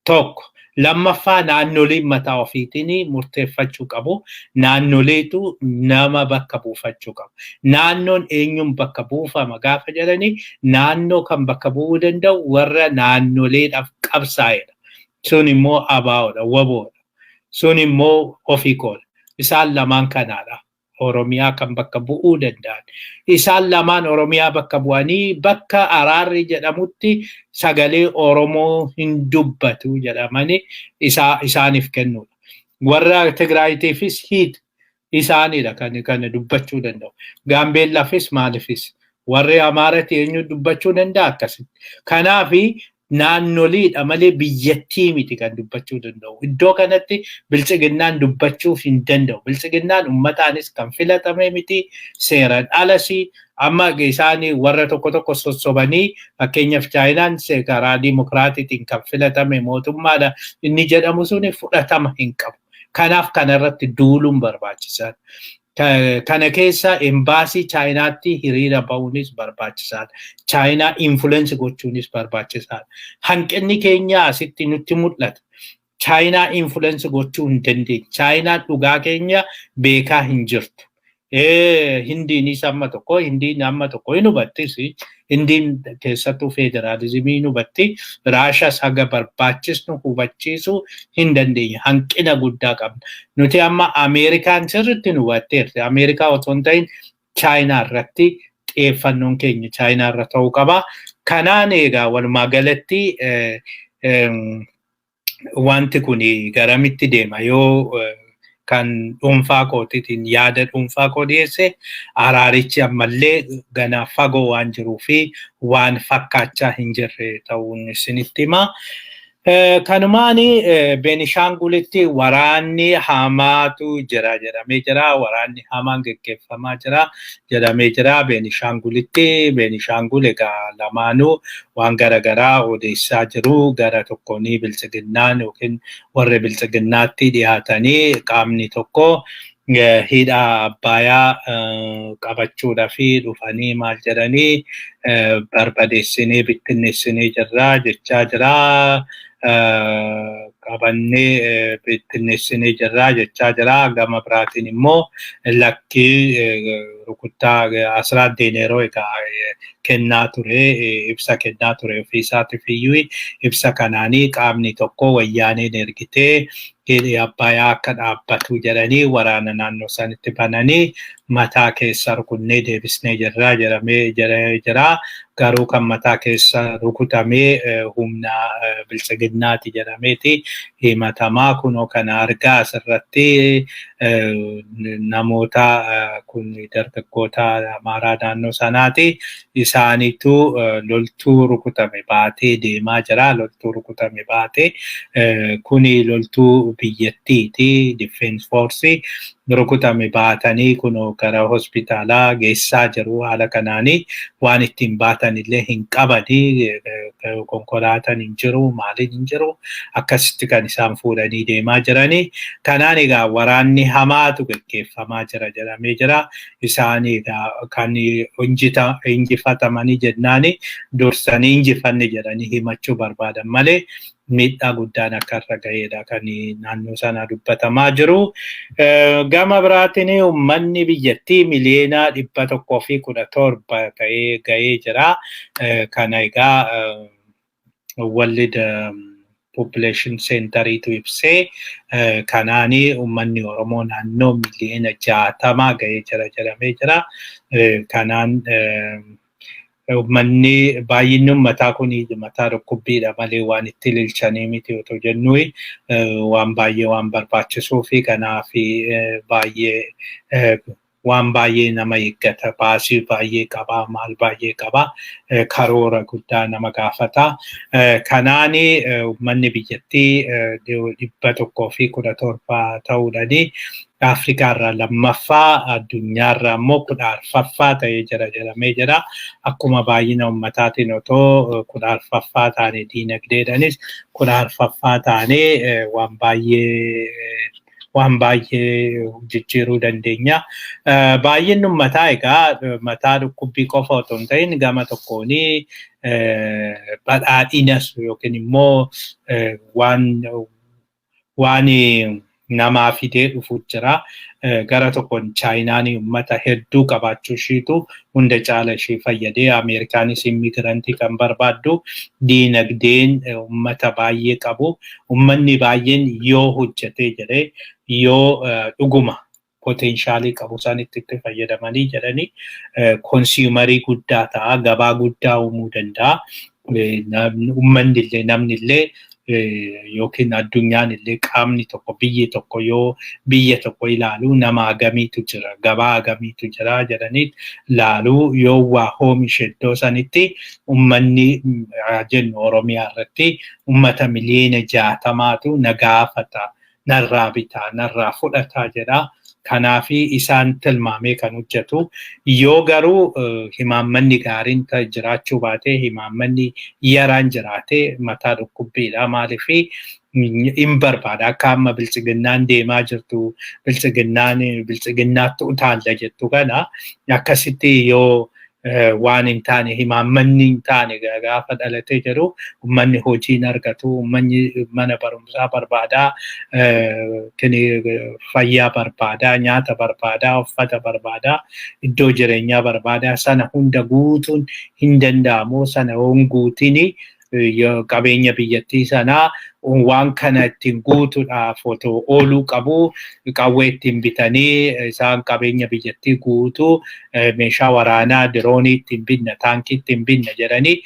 Tokko lammaffaa naannoleen mataa ofiitiin murteeffachuu qabu. Naannoleetu nama bakka buufachuu qabu. Naannoon eenyuun bakka buufama gaafa jedhanii naannoo kan bakka bu'uu danda'u warra naannoleedhaaf qabsaa'edha. Sun immoo ABO'dha, WBO'dha. Sun immoo OFICO'dha. Isaan lamaan kanaadha. Oromiyaa kan bakka bu'uu danda'an. Isaan lamaan Oromiyaa bakka bu'anii bakka araarri jedhamutti sagalee Oromoo hin dubbatu jedhamanii isaaniif kennuudha. Warra Tigraayitiifis hiid isaanidha kan dubbachuu danda'u. Gaambeellaafis maaliifis warri Amaaraatti eenyu dubbachuu danda'a akkasitti. Kanaafi naannoliidha malee biyyattii miti kan dubbachuu danda'u. Iddoo kanatti bilchiginnaan dubbachuuf hin danda'u. Bilchiginnaan ummataanis kan filatame miti seeraan alasii amma isaanii warra tokko sossobanii fakkeenyaaf Chaayinaan karaa dimokiraatiitiin kan filatame mootummaadha inni jedhamu suni fudhatama hin qabu. Kanaaf kanarratti duuluun barbaachisaadha. Kana keessa embaasii Chaayinaatti hiriira ba'uunis barbaachisaadha. Chaayinaa influence gochuunis barbaachisaadha. Hanqinni keenya asitti nutti mul'ata. Chaayinaa influence gochuu hin dandeenye. Chaayinaan dhugaa keenya beekaa hin jirtu. Hindiinis amma tokko, Hindiin amma tokko hin hubattis. Hindiin keessattuu federaalizimii hin hubatti. Raashaas haga barbaachisnu hubachiisuu hin dandeenye. Hanqina guddaa qabna. Nuti amma Ameerikaan sirriitti nu hubatteerti. Ameerikaa otoo hin ta'in Chaayinaa irratti xiyyeeffannoon keenya Chaayinaa irra ta'uu qaba. Kanaan egaa walumaa galatti wanti kun garamitti deema yoo kan dhuunfaa kootiitiin yaada dhuunfaa koo dhiyeesse araarichi ammallee ganaa fagoo waan jiruu fi waan fakkaachaa hin jirre ta'uun isinitti hima. Kanumaan Beenishaangulitti waraanni hamaatu jira jedhamee jira. Waraanni hamaan gaggeeffamaa jira jedhamee jira Beenishaangulitti. Beenishaangul egaa lamaanuu waan garaagaraa odeessaa jiru. Gara tokkoon bilchiginnaan yookiin warra bilchiginnaatti dhiyaatanii qaamni tokko hidha Abbayyaa qabachuudhaa fi dhufanii maal jedhanii barbadeessinee bittinneessinee jirra jechaa jira. Qabannee bittinneessinee jirra jechaa jira. Gama biraatiin immoo lakkii rukuttaa Asraat Deeneroo egaa kennaa ture, ibsa kennaa ture ofiisaatiif iyyuu ibsa kanaanii qaamni tokko wayyaaneen ergitee hidhi Abbayyaa akka dhaabbatu jedhanii waraana naannoo sanitti bananii mataa keessa rukunnee deebisnee jirra jedhamee jira. Garuu kan mataa keessa rukutamee humna bilchiginnaati jedhameeti himatamaa. Kunoo kana argaa asirratti namoota kun dargaggoota Amaaraa naannoo sanaati. Isaaniitu loltuu rukutame baatee deemaa jira. Loltuu rukutame baatee kuni loltuu biyyattiiti. Defense Force rukutame baatanii kunoo gara hospitaalaa geessaa jiru. Haala kanaanii waan ittiin baatan illee hin qabanii, konkolaataan hin jiru, maaliin hin jiru. Akkasitti kan isaan fuudhanii deemaa jiranii. Kanaan egaa waraanni hamaatu gaggeeffamaa jira jedhamee jira. Isaan egaa kan injifatamanii jennaani dursanii injifanne jedhanii himachuu barbaadan malee miidhaa guddaan akka irra ga'eedha kan naannoo sana dubbatamaa jiru. Gama biraatiin uummanni biyyattii miliyoona 117 ta'ee ga'ee jira. Kana egaa World Population Centeriitu ibsee kanaanii uummanni Oromoo naannoo miliyoona 60 ga'ee jira jedhamee jira. Kanaan uummanni baay'inni uummataa kun mataa dhukkubbiidha malee waan itti ililchanii miti otoo jennuu waan baay'ee waan barbaachisuu fi kanaaf baay'ee waan baay'ee nama eeggata. Baasii baay'ee qaba, maal baay'ee qaba, karoora guddaa nama gaafata. Kanaani uummanni biyyattii 117 ta'uudhaani Afrikaarraa lammaffaa, addunyaarraa immoo 14ffaa ta'ee jira jedhamee jira. Akkuma baay'ina uummataatiin otoo 14ffaa taane diinagdeedhaanis 14ffaa taane waan baay'ee jijjiiruu dandeenya. Baay'inni uummataa egaa mataa dhukkubbii qofa otoo hin ta'in gama tokkoon badhaadhinas yookiin immoo waan namaa fidee dhufuutu jira. Gara tokkoon Chaayinaan uummata hedduu qabaachuu ishiitu hunda caala ishee fayyadee Ameerikaanis immigirantii kan barbaaddu diinagdeen uummata baay'ee qabu. Uummanni baay'een yoo hojjetee jedhee yoo dhuguma poteenshaalii qabu sanitti itti fayyadamanii jedhanii konsuumarii guddaa ta'a, gabaa guddaa uumuu danda'a. Uummanni illee namni illee yookiin addunyaan illee qaamni tokko biyyi tokko yoo biyya tokko ilaalu nama agamiitu jira, gabaa agamiitu jira jedhanii ilaalu yoo waa oomishe iddoo sanitti uummanni jennu Oromiyaa irratti uummata miliyoona 60tu na gaafata, narraa bitaa, narraa fudhataa jedha. Kanaaf isaan tilmaamee kan hojjetu. Yoo garuu himaammanni gaariin jiraachuu baatee himaammanni yaraan jiraatee mataa dhukkubbiidha. Maaliif hin barbaada akka amma bilchiginnaan deemaa jirtu bilchiginnaatti utaalla jettu kana akkasitti yoo waan hin taane himaammanni hin taane gaafa dhalatee jiru ummanni hojii hin argatu ummanni mana barumsaa barbaadaa fayyaa barbaadaa nyaata barbaadaa uffata barbaadaa iddoo jireenyaa barbaadaa sana hunda guutuun hin danda'amu sana hoon guutini qabeenya biyyattii sanaa waan kana ittiin guutuudhaaf otoo ooluu qabu qawwee ittiin bitanii isaan qabeenya biyyattii guutuu meeshaa waraanaa diroonii ittiin binna taankii ittiin binna jedhanii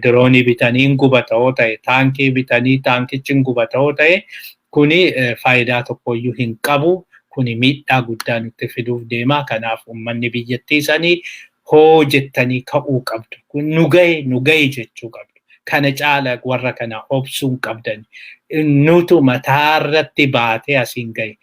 diroonii bitanii gubata yoo ta'e taankii bitanii taankichi gubata yoo ta'e kuni faayidaa tokkoyyuu hin qabu kuni miidhaa guddaa nutti fiduuf deema kanaaf uummanni biyyattii sanii hoo jettanii ka'uu qabdu kun nu gahe jechuu qabdu. Kana caala warra kana obsuun qabdan nutu mataarratti baatee asiin gahe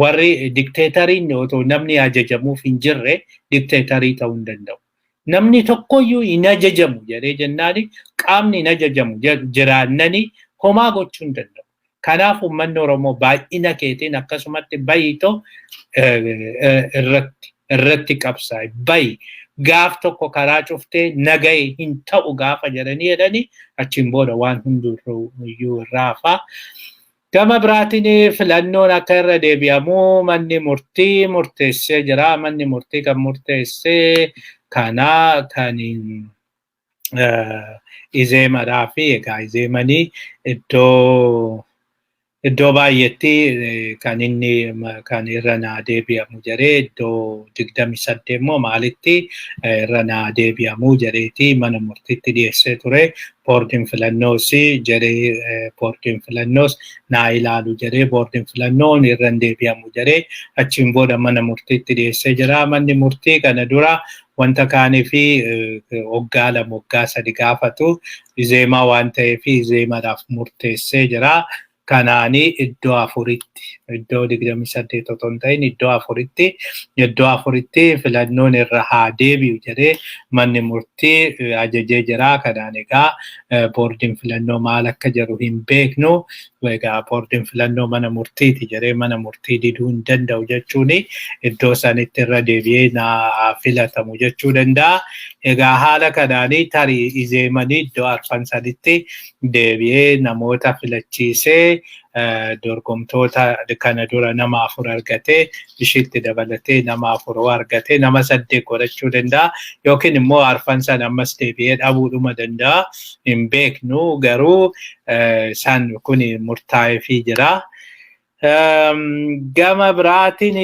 warri dikteetariin otoo namni ajajamuuf hin jirre dikteetarii ta'uu hin danda'u. Namni tokkoyyuu hin ajajamu jedhee jennaani qaamni hin ajajamu jiraannani homaa gochuu hin danda'u. Kanaaf uummanni Oromoo baay'ina keetiin akkasumatti bayitoo irratti qabsaa bayi. Gaaf tokko karaa cuftee nagaye hin ta'u gaafa jedhanii achiin booda waan hunduyyuu irraa hafa. Gama biraatiin filannoon akka irra deebi'amu manni murtii murteessee jira. Manni murtii kan murteessee kana kan izeemadhaa fi egaa izeemanii iddoo baay'eetti kan inni kan irra naa deebi'amu jedhee iddoo 28 immoo maalitti irra naa deebi'amu jedheeti mana murtiitti dhiyeessee ture. Boordiin filannoos jedhee boordiin filannoos naa ilaalu jedhee boordiin filannoon irra deebi'amu jedhee achiin booda mana murtiitti dhiyeessee jira. Manni murtii kana dura wanta kaanii fi waggaa 2 waggaa 3 gaafatu izeemaa waan ta'eef izeemaadhaaf murteessee jira. Kanaanii iddoo 4tti iddoo 28 otoo hin ta'in iddoo 4tti filannoon irra haa deebi'u jedhee manni murtii ajajee jira. Kanaan egaa boordiin filannoo maal akka jedhu hin beeknu. Egaa boordiin filannoo mana murtiiti jedhee mana murtii diduu hin danda'u jechuun iddoo sanitti irra deebi'ee naa filatamu jechuu danda'a. Egaa haala kanaanii tarii izeemanii iddoo arfan sanitti deebi'ee namoota filachiisee dorgomtoota kana dura nama 4 argatee ishiitti dabalatee nama 4 argatee nama 8 godhachuu danda'a yookiin immoo arfan sana ammas deebi'ee dhabuudhuma danda'a hin beeknu garuu isaan kun murtaa'eefii jira. Gama biraatiin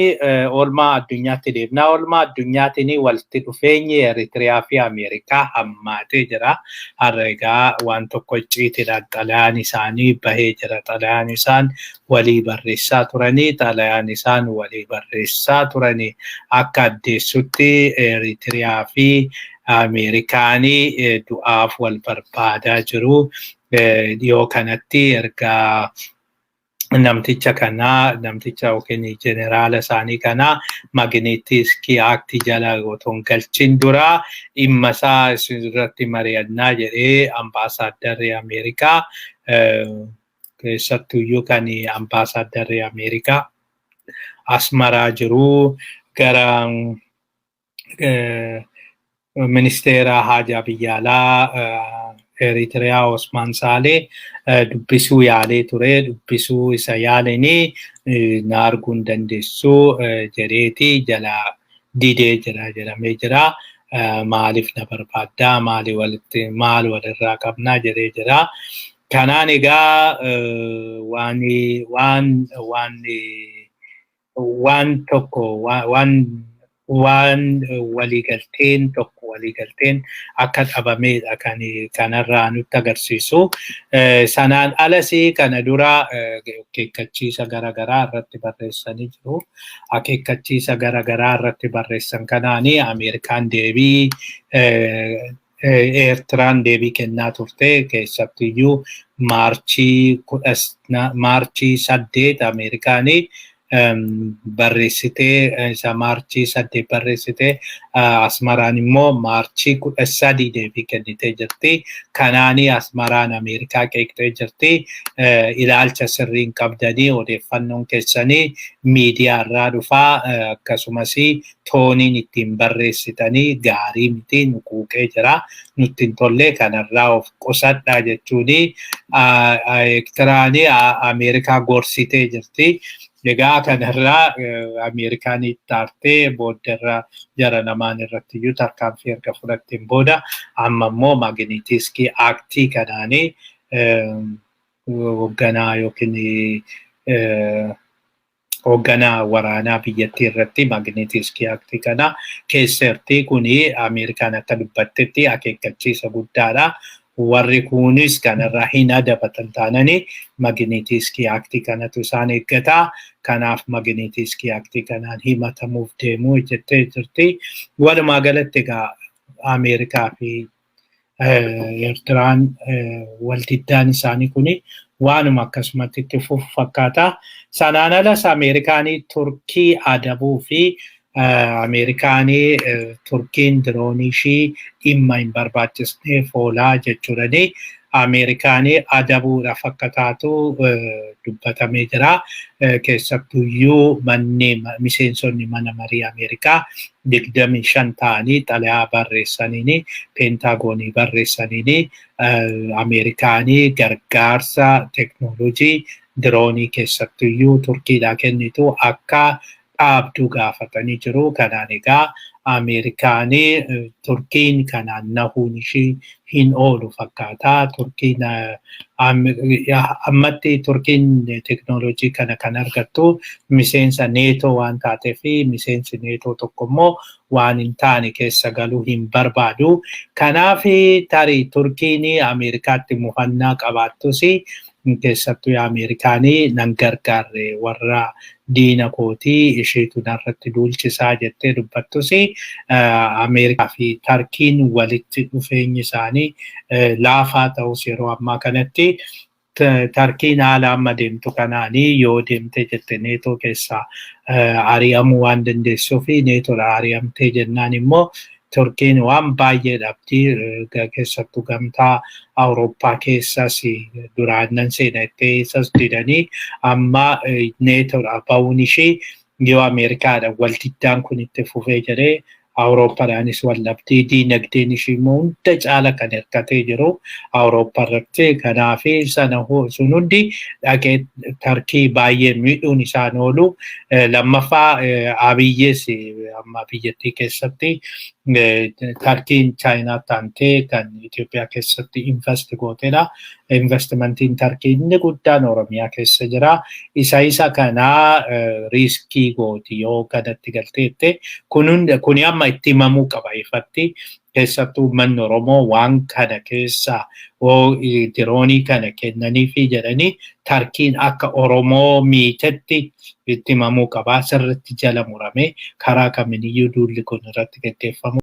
oolmaa addunyaatti deemna. Oolmaa addunyaatiin walitti dhufeenyi Eritiriyaa fi Ameerikaa hammaatee jira. Har'a egaa waan tokko icciitiidhaan xalayaan isaanii bahee jira. Xalayaan isaan walii barreessaa turanii xalayaan isaan walii barreessaa turanii akka addeessutti Eritiriyaa fi Ameerikaanii du'aaf wal barbaadaa jiru. Dhiyoo kanatti ergaa namticha yookiin jeneraala isaanii kanaa Magnitsky Act jala otoo hin galchin dura dhimma isaa irratti mari'annaa jedhee ambaasaaddarri Ameerikaa keessattuyyuu kan ambaasaaddarri Ameerikaa Asmaraa jiru gara ministeera haajaa biyyaalaa Eritiriyaa Osman Saalee dubbisuu yaalee ture. Dubbisuu isa yaalanii na arguu hin dandeessu jedheeti jala didee jira jedhamee jira. Maaliif na barbaaddaa maal walirraa qabnaa jedhee jira. Kanaan egaa waan tokko waan waliigalteen akka dhabameedha kanarraa nutti agarsiisu. Sanaan alas kana dura akeekkachiisa garaagaraa irratti barreessanii jiru. Akeekkachiisa garaagaraa irratti barreessan kanaanii Ameerikaan deebii Eertiraan deebii kennaa turte keessattuyyuu maarchii 8 Ameerikaanii barreessitee isa maarchii 8 barreessitee Asmaraan immoo maarchii 13 deebii kennitee jirti. Kanaanii Asmaraan Ameerikaa qeeqxee jirti. Ilaalcha sirriin qabdanii odeeffannoon keessanii miidiyaa irraa dhufaa akkasumas tooniin ittiin barreessitanii gaarii miti nu quuqee jira. Nutti hin tolle kanarraa of qusadhaa jechuuni Eertiraanii Ameerikaa gorsitee jirti. Egaa kanarraa Ameerikaan itti aartee booddarra jara namaan irratti iyyuu tarkaanfii erga fudhatteen booda amma immoo Magnitsky Act kanaanii hoogganaa yookiin hoogganaa waraanaa biyyattii irratti Magnitsky Act kana keessatti kuni Ameerikaan akka dubbattetti akeekkachiisa guddaadha. Warri kunis kanarraa hin adabatan taananii Magnitsky Act kanatu isaan eeggata. Kanaaf Magnitsky Act kanaan himatamuuf deemuu jettee jirti. Walumaa galatti egaa Ameerikaa fi Eertiraan waldiddaan isaanii kuni waanuma akkasumatti itti fufu fakkaata. Sanaan alas Ameerikaanii Turkii adabuu fi Ameerikaanii Turkiin diroonii ishii dhimma hin barbaachisneef oolaa jechuudhani Ameerikaanii adabuudhaaf akka taatu dubbatamee jira. Keessattuyyuu miseensonni mana marii Ameerikaa 25 ta'anii xalayaa barreessaniini peentaagoonii barreessaniini Ameerikaanii gargaarsa teknoolojii diroonii keessattuyyuu Turkiidhaa kennitu akka dhaabduu gaafatanii jiru. Kanaan egaa Ameerikaanii Turkiin kanaan nahuun ishii hin oolu fakkaata. Turkiin ammatti Turkiin teknoolojii kana kan argattu miseensa neetoo waan taateef miseensi neetoo tokko immoo waan hin taane keessa galuu hin barbaadu. Kanaaf tarii Turkiin Ameerikaatti mufannaa qabaattus keessattuu Ameerikaanii nan gargaarre warra diina kootii isheetu narratti duulchisaa jettee dubbattus Ameerikaa fi Turkiin walitti dhufeenyi isaanii laafaa ta'us yeroo ammaa kanatti Turkiin haala amma deemtu kanaanii yoo deemte jette neetoo keessaa ari'amuu waan dandeessuuf neetoodha ari'amtee jennaan immoo Turkiin waan baay'ee dhabdi keessattuu gamtaa Awurooppaa keessas duraannan seenattee isas didanii amma neetoodha ba'uun ishee yoo Ameerikaadha waldiddaan kun itti fufee jedhee Awurooppaadhaanis wallabdee diinagdeen ishee immoo hunda caala kan hirkatee jiru Awurooppaa irratti. Kanaaf sun hundi dhaqee Turkii baay'ee miidhuun isaan oolu. Lammaffaa Abiyyees amma biyyattii keessatti Turkiin Chaayinaa taantee kan Itoophiyaa keessatti invest gootedha. Investmentiin Turkii inni guddaan Oromiyaa keessa jira. Isa kanaa riiskii gooti yoo kanatti galteette kuni amma itti himamuu qaba ifatti. Keessattuu uummanni Oromoo waan kana keessa diroonii kana kennaniifi jedhanii Turkiin akka Oromoo miitetti itti himamuu qaba. Sirriitti jala murame karaa kamiiniyyuu duulli kun irratti gaggeeffamu.